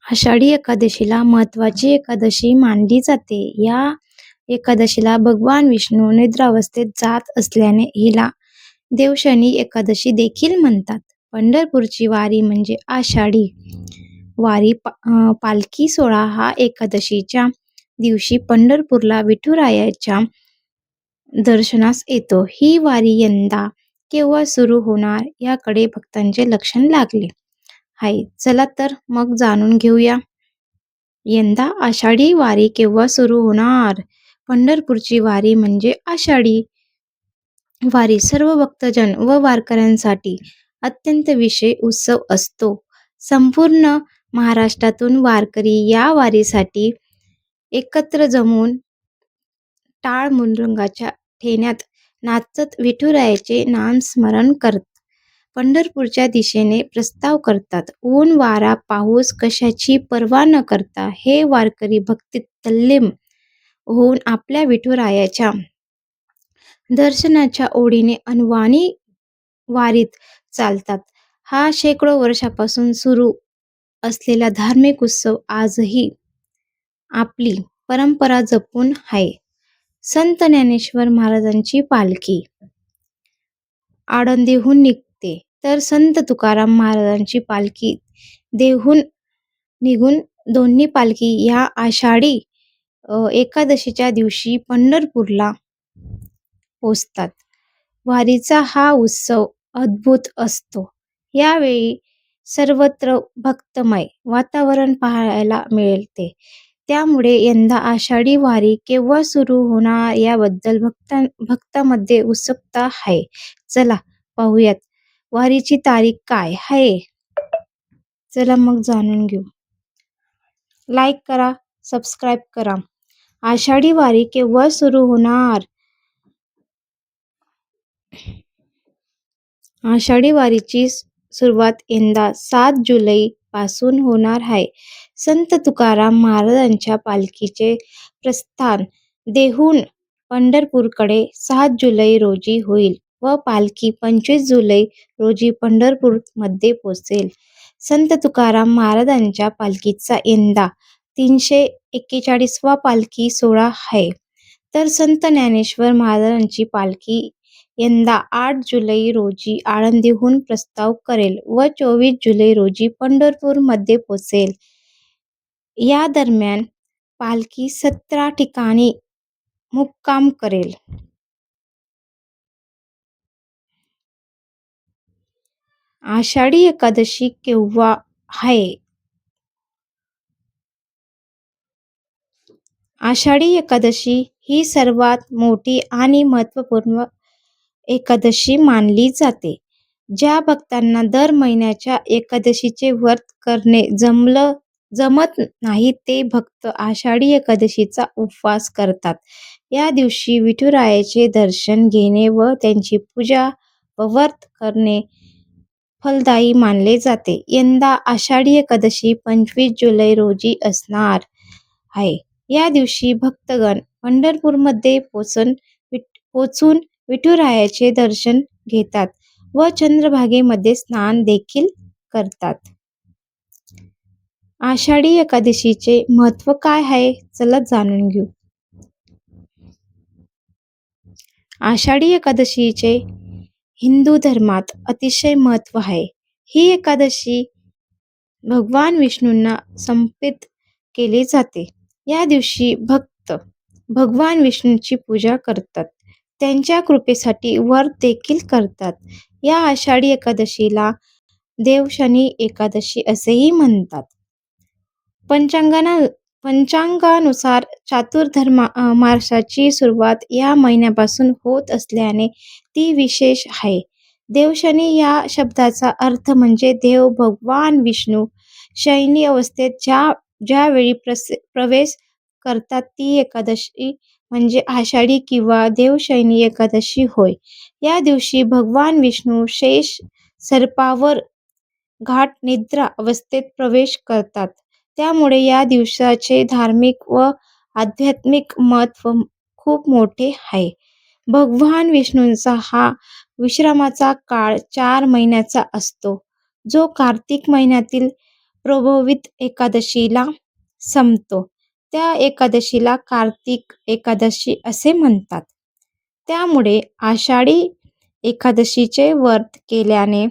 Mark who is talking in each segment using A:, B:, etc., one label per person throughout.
A: आषाढी एकादशीला महत्त्वाची एकादशी मानली जाते. या एकादशीला भगवान विष्णू निद्रावस्थेत जात असल्याने हिला देवशनी एकादशी देखील म्हणतात. पंढरपूरची वारी म्हणजे आषाढी वारी पालखी सोहळा हा एकादशीच्या दिवशी पंढरपूरला विठुरायाच्या दर्शनास येतो. ही वारी यंदा केव्हा सुरू होणार याकडे भक्तांचे लक्ष लागले आहे. चला तर मग जाणून घेऊया. यंदा आषाढी वारी केव्हा सुरू होणार? पंढरपूरची वारी म्हणजे आषाढी वारी सर्व भक्तजन व वारकऱ्यांसाठी अत्यंत विशेष उत्सव असतो. संपूर्ण महाराष्ट्रातून वारकरी या वारीसाठी एकत्र जमून टाळ मृदंगाच्या ठेण्यात नाचत विठुरायाचे नामस्मरण करत पंढरपूरच्या दिशेने प्रस्थान करतात. ऊन वारा पाऊस कशाची पर्वा न करता हे वारकरी भक्तीत तल्लीन होऊन आपल्या विठुरायाच्या दर्शनाच्या ओढीने अनवाणी वारीत चालतात. हा शेकडो वर्षापासून सुरू असलेला धार्मिक उत्सव आजही आपली परंपरा जपून आहे. संत ज्ञानेश्वर महाराजांची पालखी आळंदीहून निघते, तर संत तुकाराम महाराजांची पालखी देहून निघून दोन्ही पालखी या आषाढी एकादशीच्या दिवशी पंढरपूरला पोचतात. वारीचा हा उत्सव अद्भुत असतो. यावेळी सर्वत्र भक्तमय वातावरण पाहायला मिळते. त्यामुळे यंदा आषाढी वारी केव्हा सुरू होणार याबद्दल भक्तांमध्ये उत्सुकता आहे. चला पाहूयात वारीची तारीख काय आहे. चला मग जाणून घेऊ. लाईक करा, सबस्क्राईब करा. आषाढी वारी केव्हा सुरू होणार? आषाढी वारीची सुरुवात यंदा 7 जुलै पासून होणार आहे. संत तुकाराम महाराजांच्या पालखीचे प्रस्थान देहून पंढरपूरकडे 7 जुलै रोजी होईल व पालखी 25 जुलै रोजी पंढरपूर मध्ये पोहोचेल. संत तुकाराम महाराजांच्या पालखीचा यंदा 341वा पालखी सोहळा आहे, तर संत ज्ञानेश्वर महाराजांची पालखी यंदा 8 जुलै रोजी आळंदीहून प्रस्थान करेल व 24 जुलै रोजी पंढरपूर मध्ये पोहोचेल. या दरम्यान पालखी 17 ठिकाणी मुक्काम करेल. आषाढी एकादशी केव्हा आहे? आषाढी एकादशी ही सर्वात मोठी आणि महत्त्वपूर्ण एकादशी मानली जाते. ज्या भक्तांना दर महिन्याच्या एकादशीचे व्रत करणे जमत नाही ते भक्त आषाढी एकादशीचा उपवास करतात. या दिवशी विठुरायाचे दर्शन घेणे व त्यांची पूजा व व्रत करणे फलदायी मानले जाते. यंदा आषाढी एकादशी 25 जुलै रोजी असणार आहे. या दिवशी भक्तगण पंढरपूरमध्ये पोचून विठुरायाचे दर्शन घेतात व चंद्रभागेमध्ये स्नान देखील करतात. आषाढी एकादशीचे महत्त्व काय आहे? चला जाणून घेऊ. आषाढी एकादशीचे हिंदू धर्मात अतिशय महत्त्व आहे. ही एकादशी भगवान विष्णूंना समर्पित केली जाते. या दिवशी भक्त भगवान विष्णूंची पूजा करतात, त्यांच्या कृपेसाठी व्रत देखील करतात. या आषाढी एकादशीला देवशनी एकादशी असेही म्हणतात. पंचांगानुसार चातुर्मासाची सुरुवात या महिन्यापासून होत असल्याने ती विशेष आहे. देवशनी या शब्दाचा अर्थ म्हणजे देव भगवान विष्णू शयनी अवस्थेत ज्यावेळी प्रवेश करतात ती एकादशी म्हणजे आषाढी किंवा देवशयनी एकादशी होय. या दिवशी भगवान विष्णू शेष सर्पावर गाढ निद्रा अवस्थेत प्रवेश करतात. त्यामुळे या दिवसाचे धार्मिक व आध्यात्मिक महत्त्व खूप मोठे आहे. भगवान विष्णूंचा हा विश्रामाचा काळ 4 महिन्याचा असतो, जो कार्तिक महिन्यातील प्रभावित एकादशीला संपतो. त्या एकादशीला कार्तिक एकादशी असे म्हणतात. त्यामुळे आषाढी एकादशीचे व्रत केल्याने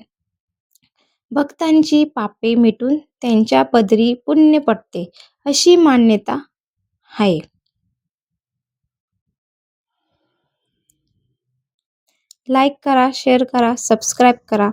A: भक्तांची पापे मिटून त्यांच्या पदरी पुण्य पडते अशी मान्यता आहे. लाईक करा, शेअर करा, सबस्क्राईब करा.